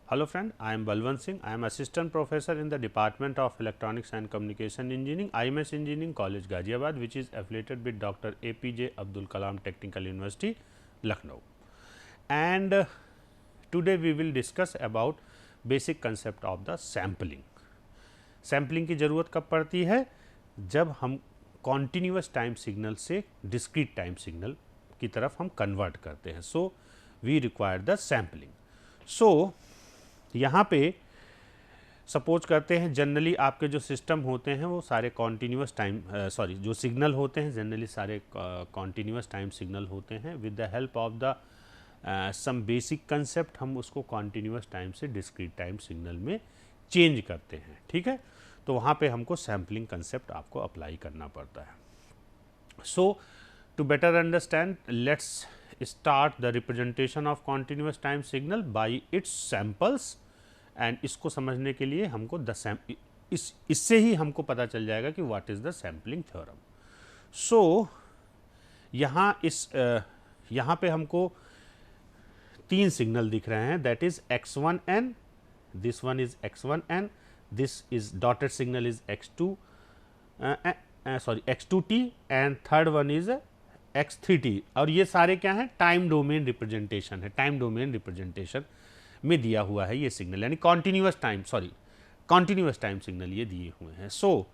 Hello friend, I am Balwant Singh. I am assistant professor in the Department of Electronics and Communication Engineering, IMS Engineering College Ghaziabad, which is affiliated with Dr. APJ Abdul Kalam Technical University, Lucknow. And today we will discuss about basic concept of the sampling. Sampling की ज़रूरत कब पड़ती है? जब हम continuous time signal से discrete time signal की तरफ हम कन्वर्ट करते हैं. So we require the sampling. So यहाँ पे सपोज करते हैं जनरली आपके जो सिस्टम होते हैं वो सारे कॉन्टीन्यूअस टाइम जो सिग्नल होते हैं जनरली सारे कॉन्टीन्यूअस टाइम सिग्नल होते हैं. With the help of the some basic concept हम उसको कॉन्टीन्यूअस टाइम से डिस्क्रीट टाइम सिग्नल में चेंज करते हैं. ठीक है, तो वहाँ पे हमको सैम्पलिंग कंसेप्ट आपको अप्लाई करना पड़ता है. So to better understand let's start the representation of continuous time signal by its samples. And इसको समझने के लिए हमको इससे ही हमको पता चल जाएगा कि what is the sampling theorem. So यहाँ पे हमको तीन सिग्नल दिख रहे हैं. That is x1n, this one is x1n, this is dotted signal is x2t and third one is x3t. और ये सारे क्या हैं? टाइम डोमेन रिप्रेजेंटेशन है. टाइम डोमेन रिप्रेजेंटेशन में दिया हुआ है ये सिग्नल, यानी कॉन्टीन्यूअस टाइम सिग्नल ये दिए हुए हैं. सो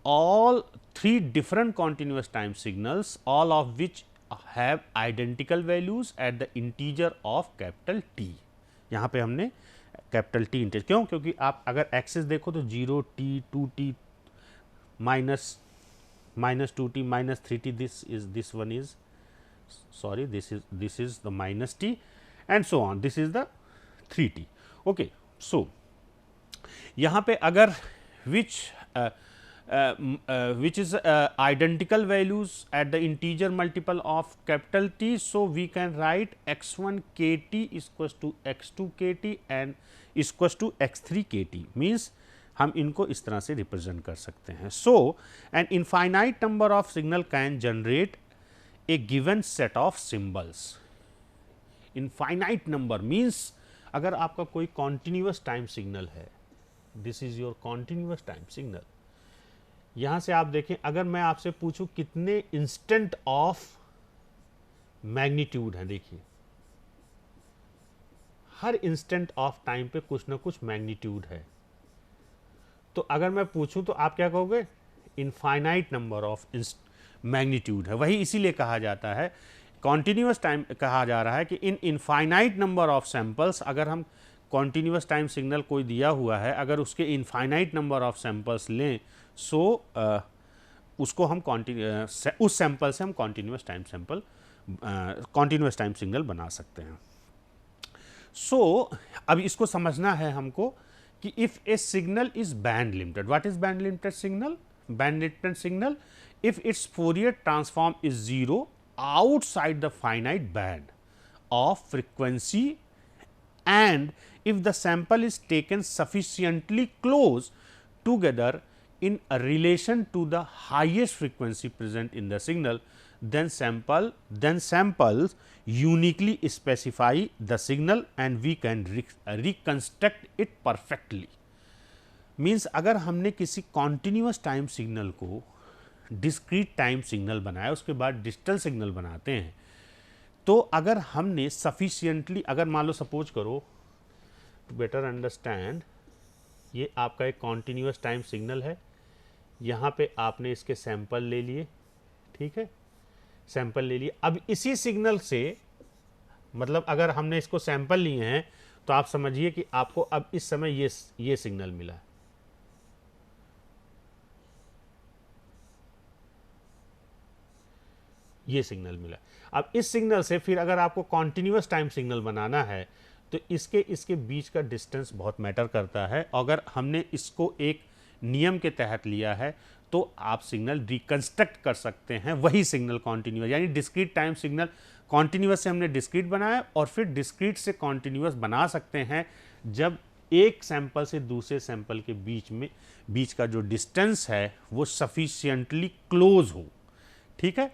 all three different continuous time signals, all of which have identical values at the integer of capital T. यहाँ पे हमने कैपिटल T इंटीजर, क्यों? क्योंकि आप अगर एक्सिस देखो तो 0t, 2t, minus 2t, minus 3t, this one is sorry, this is the minus t and so on, this is the 3t. okay, so यहाँ पे अगर which is identical values at the integer multiple of capital T. So, we can write x1 kt is equals to x2 kt and is equals to x3 kt, means हम इनको इस तरह से represent कर सकते हैं. So an infinite number of signal can generate a given set of symbols. Infinite number means अगर आपका कोई कॉन्टीन्यूअस टाइम सिग्नल है, this is your continuous time signal. यहाँ से आप देखें, अगर मैं आपसे पूछूं कितने इंस्टेंट ऑफ मैग्नीट्यूड है, देखिए हर इंस्टेंट ऑफ टाइम पे कुछ ना कुछ मैग्नीट्यूड है. तो अगर मैं पूछूं तो आप क्या कहोगे? इनफाइनाइट नंबर ऑफ मैग्नीट्यूड है. वही इसीलिए कहा जाता है कॉन्टीन्यूअस टाइम, कहा जा रहा है कि इन इनफाइनाइट नंबर ऑफ सैंपल्स, अगर हम कॉन्टीन्यूअस टाइम सिग्नल कोई दिया हुआ है, अगर उसके इनफाइनाइट नंबर ऑफ सैंपल्स लें, सो उसको हम उस सैंपल से हम कॉन्टीन्यूअस टाइम सिग्नल बना सकते हैं. सो अब इसको समझना है हमको कि if A signal is band limited, what is band limited signal? Band limited signal if it's Fourier transform is zero outside the finite band of frequency and if the sample is taken sufficiently close together in a relation to the highest frequency present in the signal, then samples uniquely specify the signal and we can reconstruct it perfectly. Means अगर हमने किसी continuous time signal को discrete time signal बनाया, उसके बाद digital signal बनाते हैं, तो अगर हमने सफिशियंटली, अगर मान लो सपोज करो, टू बेटर अंडरस्टैंड, ये आपका एक कॉन्टीन्यूअस टाइम सिग्नल है, यहाँ पे आपने इसके सैंपल ले लिए. ठीक है, सैंपल ले लिए. अब इसी सिग्नल से, मतलब अगर हमने इसको सैंपल लिए हैं तो आप समझिए कि आपको अब इस समय ये सिग्नल मिला है. ये सिग्नल मिला. अब इस सिग्नल से फिर अगर आपको कॉन्टीन्यूअस टाइम सिग्नल बनाना है तो इसके बीच का डिस्टेंस बहुत मैटर करता है. अगर हमने इसको एक नियम के तहत लिया है तो आप सिग्नल रिकंस्ट्रक्ट कर सकते हैं वही सिग्नल कॉन्टीन्यूअस, यानी डिस्क्रीट टाइम सिग्नल कॉन्टीन्यूअस से हमने डिस्क्रीट बनाया और फिर डिस्क्रीट से कॉन्टीन्यूअस बना सकते हैं जब एक सैंपल से दूसरे सैंपल के बीच का जो डिस्टेंस है वो सफिशियंटली क्लोज हो. ठीक है,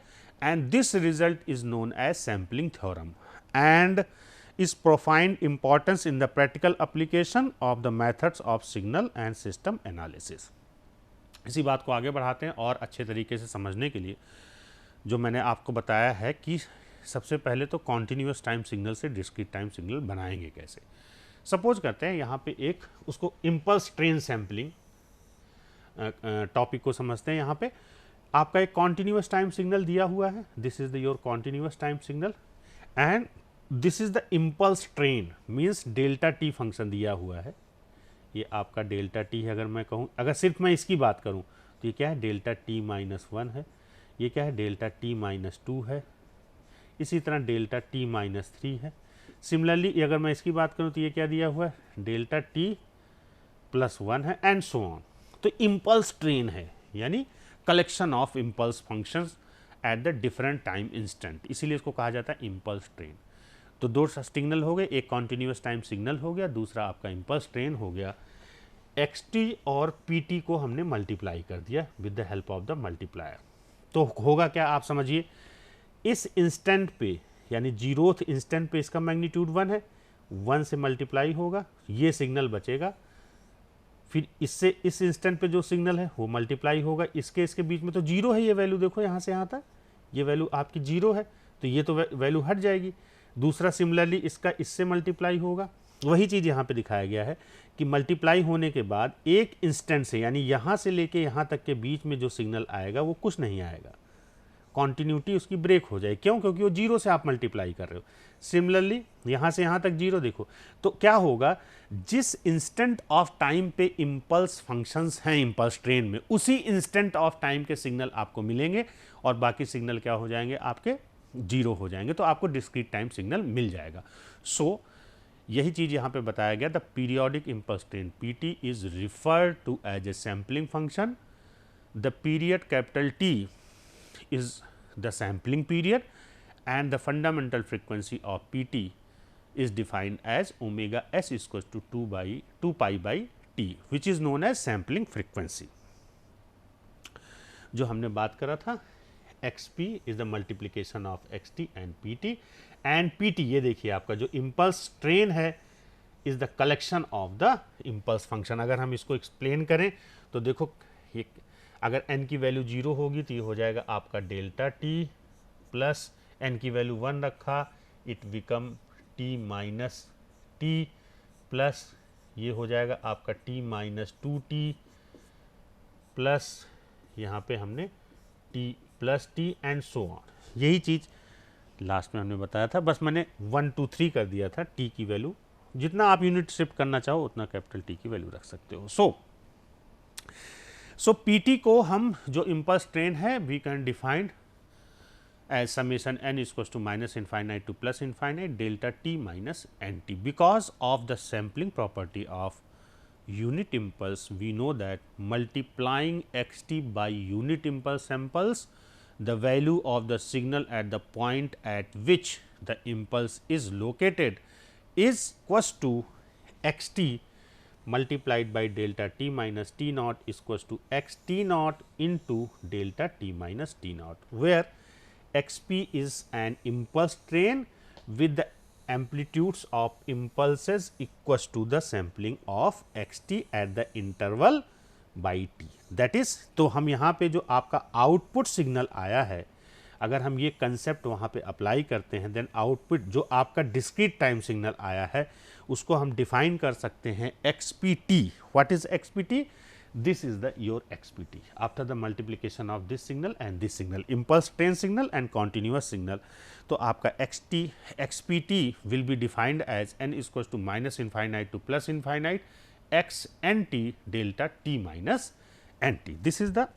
and this result is known as sampling theorem. And is profound importance in the practical application of the methods of signal and system analysis. इसी बात को आगे बढ़ाते हैं और अच्छे तरीके से समझने के लिए जो मैंने आपको बताया है कि सबसे पहले तो कॉन्टीन्यूअस टाइम सिग्नल से डिस्क्रीट टाइम सिग्नल बनाएंगे कैसे। सपोज करते हैं यहाँ पे एक उसको इम्पल्स ट्रेन सैम्पलिंग टॉपिक को समझते हैं। यहाँ पे आपका एक कॉन्टीन्यूअस टाइम सिग्नल दिया हुआ है, this is the your continuous time signal and this is the impulse train means delta T function दिया हुआ है। ये आपका डेल्टा टी है। अगर मैं कहूँ, अगर सिर्फ मैं इसकी बात करूँ तो ये क्या है, डेल्टा टी माइनस 1 है। ये क्या है, डेल्टा टी माइनस 2 है। इसी तरह डेल्टा टी माइनस 3 है। सिमिलरली अगर मैं इसकी बात करूँ तो ये क्या दिया हुआ है, डेल्टा टी प्लस 1 है एंड सो ऑन। तो इम्पल्स ट्रेन है यानी collection of impulse functions at the different time instant, इसीलिए इसको कहा जाता है इम्पल्स ट्रेन। तो दो सिग्नल हो गए, एक कॉन्टीन्यूअस टाइम सिग्नल हो गया, दूसरा आपका इम्पल्स ट्रेन हो गया। xt और pt को हमने मल्टीप्लाई कर दिया with the help of the multiplier. तो होगा क्या, आप समझिए, इस इंस्टेंट पे यानी 0th इंस्टेंट पे इसका मैग्नीट्यूड 1 है, 1 से मल्टीप्लाई होगा, ये सिग्नल बचेगा। फिर इससे इस इंस्टेंट पे जो सिग्नल है वो मल्टीप्लाई होगा, इसके बीच में तो 0 है, ये वैल्यू देखो यहाँ से यहाँ तक ये वैल्यू आपकी 0 है, तो ये तो वैल्यू हट जाएगी। दूसरा सिमिलरली इसका इससे मल्टीप्लाई होगा। वही चीज़ यहाँ पे दिखाया गया है कि मल्टीप्लाई होने के बाद एक इंस्टेंट से यानी यहाँ से लेके यहाँ तक के बीच में जो सिग्नल आएगा वो कुछ नहीं आएगा, कॉन्टिन्यूटी उसकी ब्रेक हो जाए। क्यों? क्योंकि वो 0 से आप मल्टीप्लाई कर रहे हो। सिमिलरली यहाँ से यहाँ तक 0 देखो, तो क्या होगा, जिस इंस्टेंट ऑफ टाइम पे इम्पल्स फंक्शंस हैं इम्पल्स ट्रेन में, उसी इंस्टेंट ऑफ टाइम के सिग्नल आपको मिलेंगे और बाकी सिग्नल क्या हो जाएंगे, आपके 0 हो जाएंगे, तो आपको डिस्क्रीट टाइम सिग्नल मिल जाएगा। सो यही चीज़ यहाँ पे बताया गया, the periodic impulse train PT is referred to as a sampling function. The period capital T is the sampling period and the fundamental frequency of PT is defined as omega s is equals to 2 pi by t, which is known as sampling frequency. जो हमने बात करा था, xp is the multiplication of xt and pt and pt, ये देखिए आपका जो impulse train है is the collection of the impulse function। अगर हम इसको एक्सप्लेन करें तो देखो, ये अगर n की वैल्यू 0 होगी तो ये हो जाएगा आपका डेल्टा टी प्लस n की वैल्यू 1 रखा, it become t minus T plus ये हो जाएगा आपका t माइनस 2t प्लस यहाँ पे हमने t plus t and so on. यही चीज़ लास्ट में हमने बताया था, बस मैंने 1 2 3 कर दिया था। t की वैल्यू जितना आप यूनिट शिफ्ट करना चाहो उतना कैपिटल T की वैल्यू रख सकते हो। सो PT को हम जो इम्पल्स ट्रेन है we can defined as summation n equals to minus infinite to plus infinite delta t minus n T. Because of the sampling property of unit impulse, we know that multiplying xt by unit impulse samples, the value of the signal at the point at which the impulse is located is equals to xt multiplied by delta t minus t naught is equals to x t naught into delta t minus t naught, where xp is an impulse train with the amplitudes of impulses equals to the sampling of xt at the interval by t, that is। तो हम यहाँ पे जो आपका output signal आया है, अगर हम ये कंसेप्ट वहाँ पे अप्लाई करते हैं, देन आउटपुट जो आपका डिस्क्रीट टाइम सिग्नल आया है उसको हम डिफाइन कर सकते हैं xpt। What is xpt? This is the your xpt after the multiplication of this signal and this signal, impulse train signal and continuous signal। तो आपका xpt will be defined as n is equals to minus infinite to plus infinite x n t delta t minus n t। This is the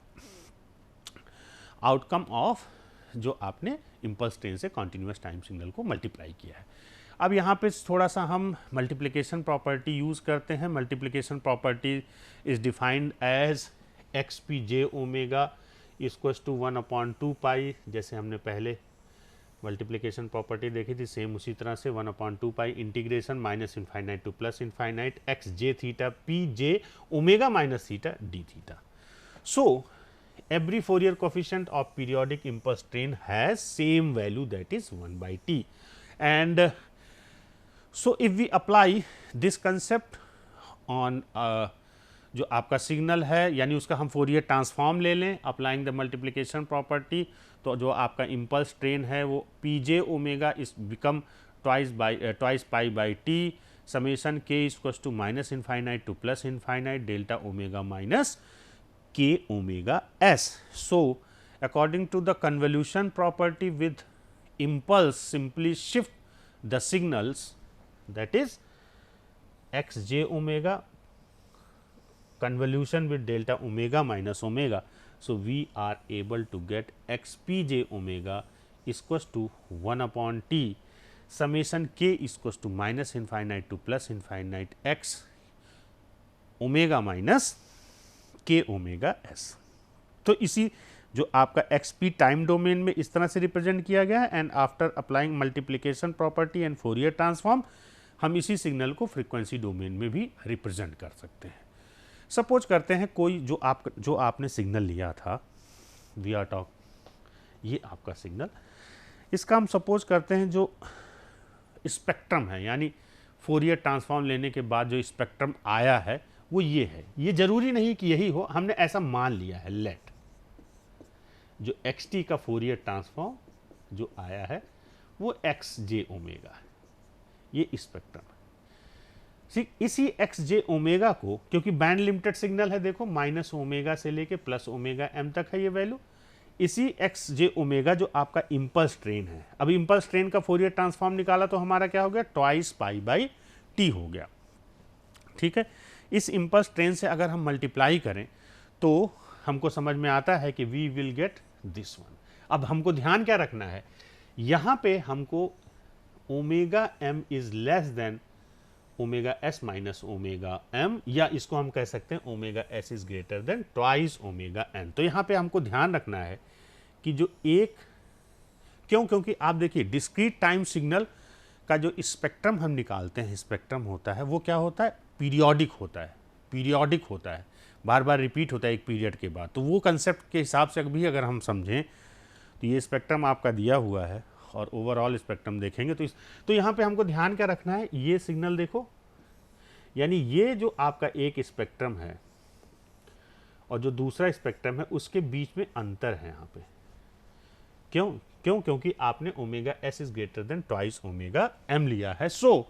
outcome of जो आपने impulse train से continuous time signal को multiply किया है। अब यहाँ पे थोड़ा सा हम मल्टीप्लिकेशन प्रॉपर्टी यूज़ करते हैं। Multiplication property is defined as x p J omega equals to 1/2 pi. जैसे हमने पहले मल्टीप्लिकेशन प्रॉपर्टी देखी थी, सेम उसी तरह से 1/2 pi integration minus infinite to plus infinite X J theta P J omega minus theta D theta. So every Fourier coefficient of periodic impulse train has same value, that is 1/t, and so if we apply this concept on जो आपका signal है, यानी उसका हम Fourier transform ले लें applying the multiplication property, तो जो आपका इम्पल्स ट्रेन है वो P J omega is become twice pi by T summation K equals to minus infinite to plus infinite delta omega minus K omega S. So according to the convolution property with impulse, simply shift the signals, that is x j omega convolution with delta omega minus omega. So, we are able to get x p j omega equals to 1 upon t summation k equals to minus infinite to plus infinite x omega minus k omega s. तो इसी जो आपका x P time domain में इस तरह से represent किया गया है, and after applying multiplication property and Fourier transform हम इसी सिग्नल को फ्रीक्वेंसी डोमेन में भी रिप्रेजेंट कर सकते हैं. सपोज करते हैं कोई जो आपने सिग्नल लिया था वी आर टॉक, ये आपका सिग्नल, इसका हम सपोज करते हैं जो स्पेक्ट्रम है, यानी फोरियर ट्रांसफॉर्म लेने के बाद जो स्पेक्ट्रम आया है वो ये है. ये जरूरी नहीं कि यही हो, हमने ऐसा मान लिया है. लेट जो एक्स टी का फोरियर ट्रांसफॉर्म जो आया है वो एक्स जे ओमेगा है, ये स्पेक्ट्रम है. इसी एक्स जे ओमेगा को, क्योंकि बैंड लिमिटेड सिग्नल है, देखो माइनस ओमेगा से लेके प्लस ओमेगा एम तक है ये वैल्यू, इसी एक्स जे ओमेगा जो आपका इम्पल्स ट्रेन है. अब इम्पल्स ट्रेन का फोरियर ट्रांसफॉर्म निकाला तो हमारा क्या हो गया, ट्वाइस पाई बाई टी हो गया. ठीक है, इस इम्पल्स ट्रेन से अगर हम मल्टीप्लाई करें तो हमको समझ में आता है कि we will get this one. अब हमको ध्यान क्या रखना है, यहां पे हमको omega m is less than omega S minus omega m, या इसको हम कह सकते हैं omega S is greater than twice omega n. तो यहां पे हमको ध्यान रखना है कि जो एक क्योंकि आप देखिए डिस्क्रीट टाइम सिग्नल का जो स्पेक्ट्रम हम निकालते हैं, स्पेक्ट्रम होता है वो क्या होता है, पीरियोडिक होता है, बार बार रिपीट होता है एक पीरियड के बाद. तो वो कंसेप्ट के हिसाब से भी अगर हम समझें तो ये स्पेक्ट्रम आपका दिया हुआ है और ओवरऑल स्पेक्ट्रम देखेंगे तो यहाँ पे हमको ध्यान क्या रखना है, ये सिग्नल देखो, यानी ये जो आपका एक स्पेक्ट्रम है और जो दूसरा स्पेक्ट्रम है उसके बीच में अंतर है यहाँ पे. क्योंकि आपने omega S is greater than twice omega M लिया है. So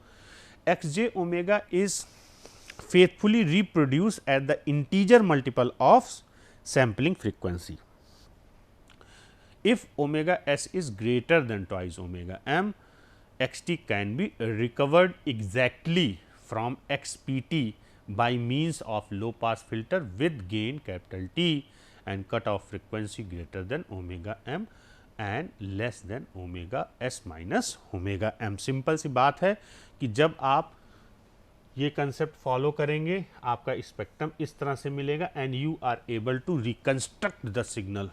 X J omega is faithfully reproduce at the integer multiple of sampling frequency. If omega s is greater than twice omega m, xt can be recovered exactly from xpt by means of low pass filter with gain capital T and cutoff frequency greater than omega m and less than omega s minus omega m. Simple सी बात है कि जब आप ये concept follow करेंगे आपका spectrum इस तरह से मिलेगा and you are able to reconstruct the signal.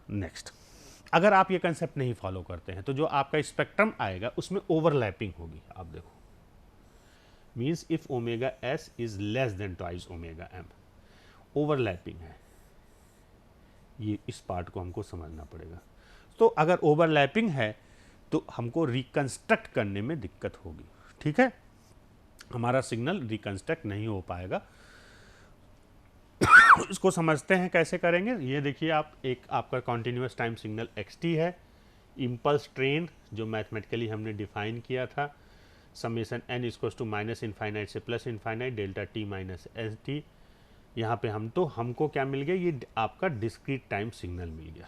Next, अगर आप ये कंसेप्ट नहीं फॉलो करते हैं तो जो आपका स्पेक्ट्रम आएगा उसमें ओवरलैपिंग होगी. आप देखो, means if omega S is less than twice omega m, overlapping है, ये इस पार्ट को हमको समझना पड़ेगा. तो अगर ओवरलैपिंग है तो हमको रिकंस्ट्रक्ट करने में दिक्कत होगी. ठीक है, हमारा सिग्नल रिकंस्ट्रक्ट नहीं हो पाएगा. इसको समझते हैं कैसे करेंगे. ये देखिए, आप एक आपका कॉन्टिन्यूस टाइम सिग्नल xt है, इम्पल्स ट्रेन जो मैथमेटिकली हमने डिफाइन किया था, summation n equals to minus infinite से plus infinite delta t minus S T. यहाँ पे हमको क्या मिल गया, ये आपका डिस्क्रीट टाइम सिग्नल मिल गया.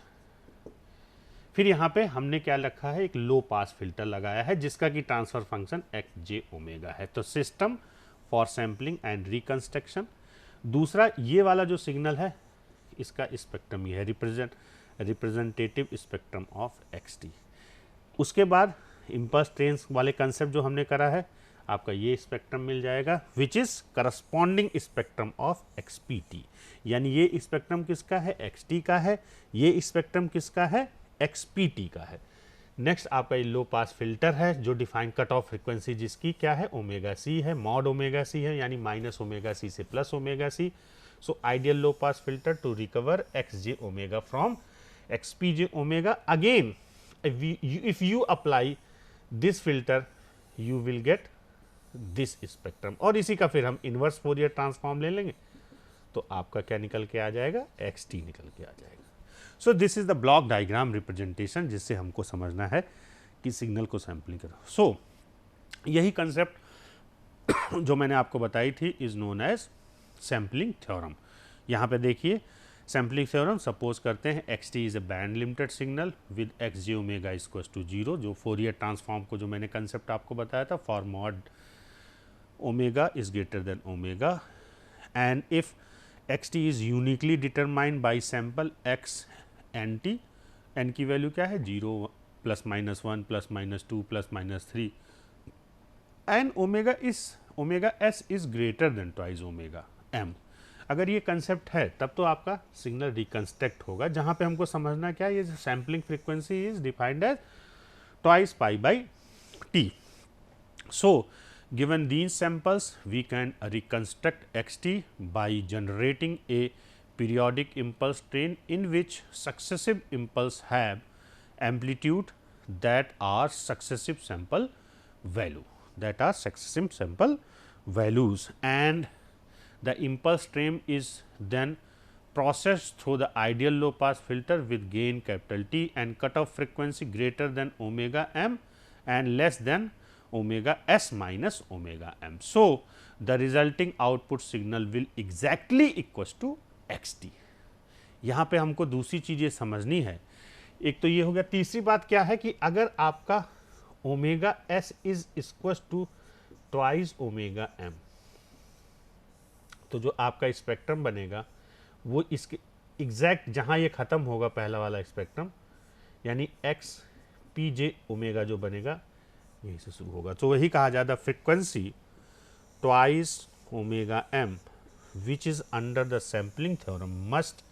फिर यहाँ पे हमने क्या रखा है, एक लो पास फिल्टर लगाया है जिसका कि ट्रांसफर फंक्शन एक्स जे ओमेगा है. तो system for sampling and reconstruction. दूसरा ये वाला जो सिग्नल है इसका स्पेक्ट्रम ये है, representative spectrum of x T. उसके बाद इम्पल्स ट्रेन वाले कंसेप्ट जो हमने करा है, आपका ये स्पेक्ट्रम मिल जाएगा which is corresponding spectrum of x P T. यानी ये स्पेक्ट्रम किसका है, एक्स टी का है, ये स्पेक्ट्रम किसका है, XPT का है. नेक्स्ट आपका ये लो पास फिल्टर है जो डिफाइन कट ऑफ फ्रीक्वेंसी जिसकी क्या है, ओमेगा सी है, मॉड ओमेगा सी है, यानी माइनस ओमेगा सी से plus omega c. So ideal low pass filter to recover x J omega from XP j omega. Again if you apply this filter you will get this spectrum, और इसी का फिर हम inverse Fourier transform ले लेंगे तो आपका क्या निकल के आ जाएगा, एक्स टी निकल के आ जाएगा। So this is the block diagram representation जिससे हमको समझना है कि सिग्नल को सैम्पलिंग करो। सो यही कंसेप्ट जो मैंने आपको बताई थी is known as sampling theorem. यहाँ पे देखिए सैम्पलिंग थ्योरम, सपोज करते हैं x t is a band limited signal with x J omega equals to 0, जो फोरियर ट्रांसफॉर्म को जो मैंने कंसेप्ट आपको बताया था, for mod omega is greater than omega, and if x t is uniquely determined by sample x n T, n की value क्या है 0 plus minus 1 plus minus 2 plus minus 3, and omega S is greater than twice omega m. अगर ये concept है तब तो आपका signal reconstruct होगा, जहाँ पे हमको समझना क्या है, ये sampling frequency is defined as twice pi by T. So given these samples we can reconstruct xt by generating a periodic impulse train in which successive impulse have amplitude that are successive sample values, and the impulse stream is then processed through the ideal low pass filter with gain capital T and cutoff frequency greater than omega m and less than omega s minus omega m. So, the resulting output signal will exactly equals to x t. यहाँ पे हमको दूसरी चीज़ें समझनी है, एक तो ये हो गया। तीसरी बात क्या है कि अगर आपका omega S is equals to twice omega M, तो जो आपका स्पेक्ट्रम बनेगा वो इसके एग्जैक्ट जहाँ ये ख़त्म होगा पहला वाला स्पेक्ट्रम, यानी एक्स पी जे ओमेगा जो बनेगा यहीं से शुरू होगा। तो वही कहा जाता है frequency twice omega m which is under the sampling theorem must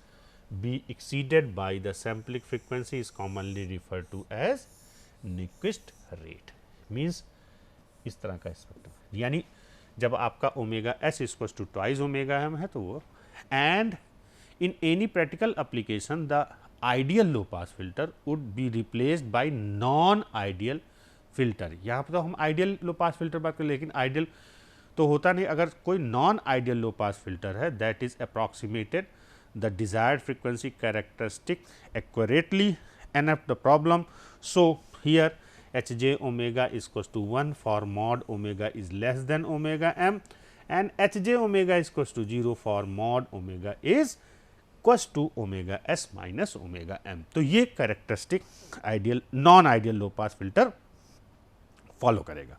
be exceeded by the sampling frequency is commonly refer to as Nyquist rate. Means इस तरह का स्पेक्ट्रम, यानी जब आपका omega s equals to twice omega m है तो वो, and in any practical application the ideal low pass filter would be replaced by non ideal filter. यहाँ पर तो हम आइडियल लो पास फिल्टर बात करें, लेकिन आइडियल तो होता नहीं। अगर कोई non ideal low pass filter है that is approximated the desired frequency characteristic accurately enough the problem. So here H J omega equals to 1 for mod omega is less than omega M and H J omega equals to 0 for mod omega is equals to omega S minus omega M. तो ये characteristic ideal non ideal low pass filter follow करेगा।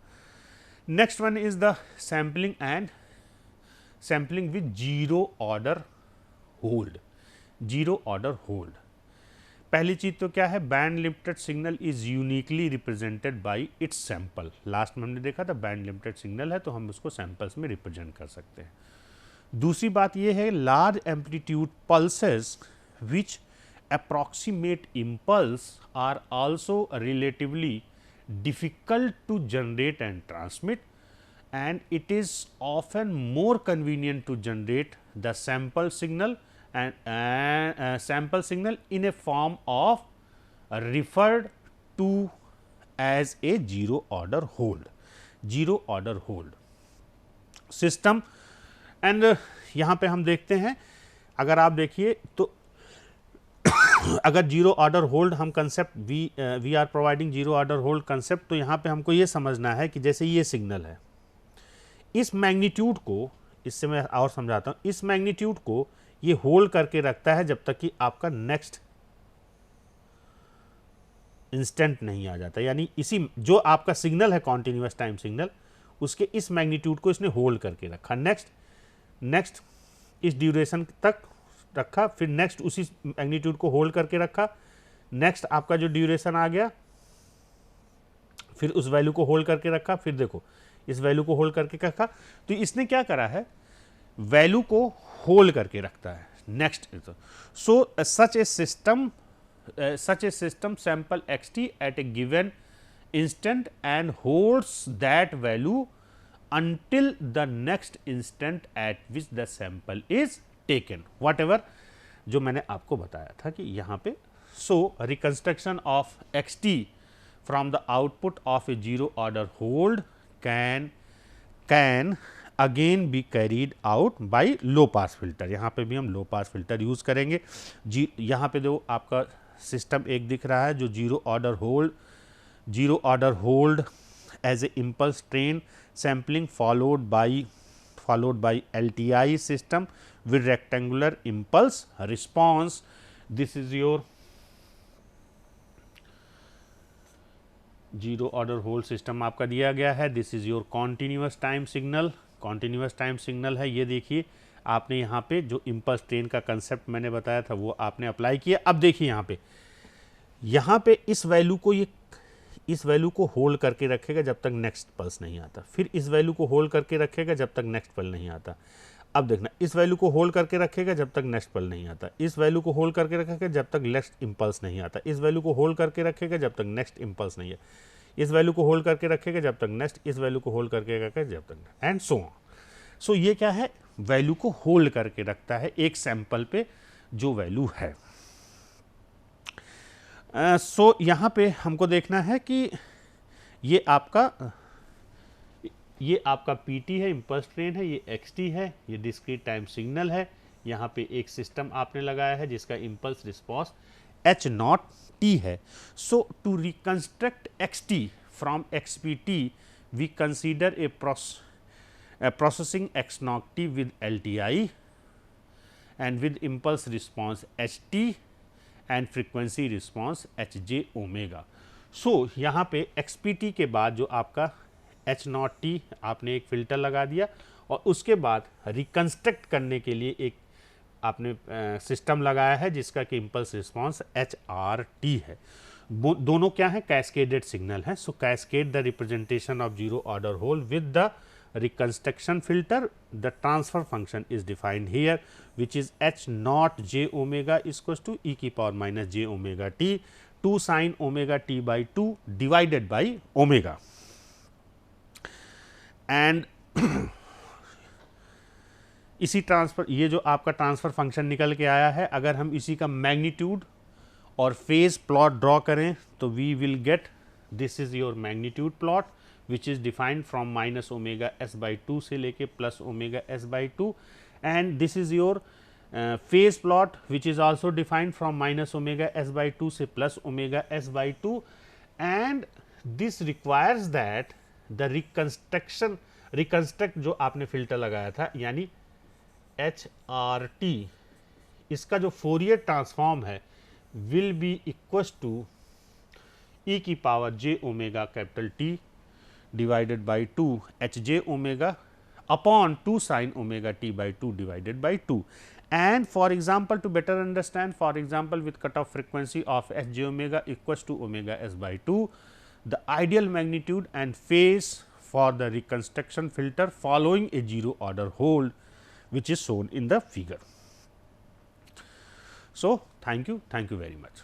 Next one is the sampling with zero order hold. Zero order hold, पहली चीज तो क्या है, band limited signal is uniquely represented by it's sample. Last में हमने देखा था बैंड लिमिटेड सिग्नल है तो हम उसको सैंपल्स में रिप्रेजेंट कर सकते हैं। दूसरी बात यह है large amplitude pulses which approximate impulse are also relatively difficult to generate and transmit, and it is often more convenient to generate the sample signal in a form of referred to as a zero order hold system। and यहाँ पे हम देखते हैं, अगर आप देखिए तो अगर जीरो ऑर्डर होल्ड हम concept we are providing zero order hold concept, तो यहाँ पे हमको ये समझना है कि जैसे ये सिग्नल है, इस मैग्नीट्यूड को, इससे मैं और समझाता हूँ, इस मैग्नीट्यूड को ये होल्ड करके रखता है जब तक कि आपका नेक्स्ट इंस्टेंट नहीं आ जाता। यानी इसी जो आपका सिग्नल है कॉन्टिन्यूअस टाइम सिग्नल, उसके इस मैग्नीट्यूड को इसने होल्ड करके रखा, नेक्स्ट इस ड्यूरेशन तक रखा, फिर नेक्स्ट उसी मैग्नीट्यूड को होल्ड करके रखा, नेक्स्ट आपका जो ड्यूरेशन आ गया फिर उस वैल्यू को होल्ड करके रखा, फिर देखो इस वैल्यू को होल्ड करके रखा। तो इसने क्या करा है, वैल्यू को होल्ड करके रखता है next. So such a system sample xt at a given instant and holds that value until the next instant at which the sample is taken, whatever जो मैंने आपको बताया था कि यहाँ पे। So reconstruction of xt from the output of a zero order hold can again be carried out by low pass filter। यहाँ पे भी हम लो पास फिल्टर यूज़ करेंगे। यहाँ पे जो आपका सिस्टम एक दिख रहा है जो zero order hold as a impulse train sampling followed by LTI system with rectangular impulse response। This is your zero order hold system आपका दिया गया है। This is your continuous time signal, continuous time signal है। ये देखिए आपने यहाँ पे जो इम्पल्स ट्रेन का कंसेप्ट मैंने बताया था वो आपने अप्लाई किया। अब देखिए यहाँ पे इस वैल्यू को होल्ड करके रखेगा जब तक नेक्स्ट पल्स नहीं आता, फिर इस वैल्यू को होल्ड करके रखेगा जब तक नेक्स्ट पल्स नहीं आता। अब देखना, इस वैल्यू को होल्ड करके रखेगा जब तक नेक्स्ट पल्स नहीं आता, इस वैल्यू को होल्ड करके रखेगा जब तक नेक्स्ट इम्पल्स नहीं आता, इस वैल्यू को होल्ड करके रखेगा जब तक नेक्स्ट इम्पल्स नहीं है, इस वैल्यू को होल्ड करके रखेगा जब तक नेक्स्ट, इस वैल्यू को होल्ड करके रखेगा जब तक, एंड सो ऑन। सो ये क्या है, वैल्यू को होल्ड करके रखता है एक सैंपल पे जो वैल्यू है। सो यहाँ पे हमको देखना है कि ये आपका PT है, इम्पल्स ट्रेन है, ये XT है, ये डिस्क्रीट टाइम सिग्नल है। यहाँ पे एक सिस्टम आपने लगाया है जिसका इम्पल्स रिस्पॉन्स H0t है। So to reconstruct XT from XPT we consider a processing X0t with LTI and with impulse response HT and frequency response HJ omega. So यहाँ पे XPT के बाद जो आपका H0t आपने एक फ़िल्टर लगा दिया और उसके बाद रिकंस्ट्रक्ट करने के लिए एक आपने सिस्टम लगाया है जिसका कि इम्पल्स रिस्पॉन्स HRT है। दोनों क्या है, कैस्केडेड सिग्नल है। So cascade the representation of zero order hold with the reconstruction filter, the transfer function is defined here which is H0 j omega is equals to e की power minus j omega t 2 sin omega t by 2 divided by omega। And इसी transfer, ये जो आपका transfer function निकल के आया है, अगर हम इसी का मैग्नीट्यूड और फेज प्लॉट ड्रॉ करें तो we will get, this is your magnitude plot which is defined from minus omega s by 2 से लेके plus omega s by 2, and this is your phase plot which is also defined from minus omega s by 2 से plus omega s by 2, and this requires that the reconstruct जो आपने filter लगाया था यानी HRT, इसका जो Fourier transform है will be equals to e की power j omega capital T divided by 2 HJ omega upon 2 sin omega t by 2 divided by 2. And for example, to better understand, for example, with cutoff frequency of HJ omega equals to omega s by 2, the ideal magnitude and phase for the reconstruction filter following a zero order hold which is shown in the figure. So, thank you very much.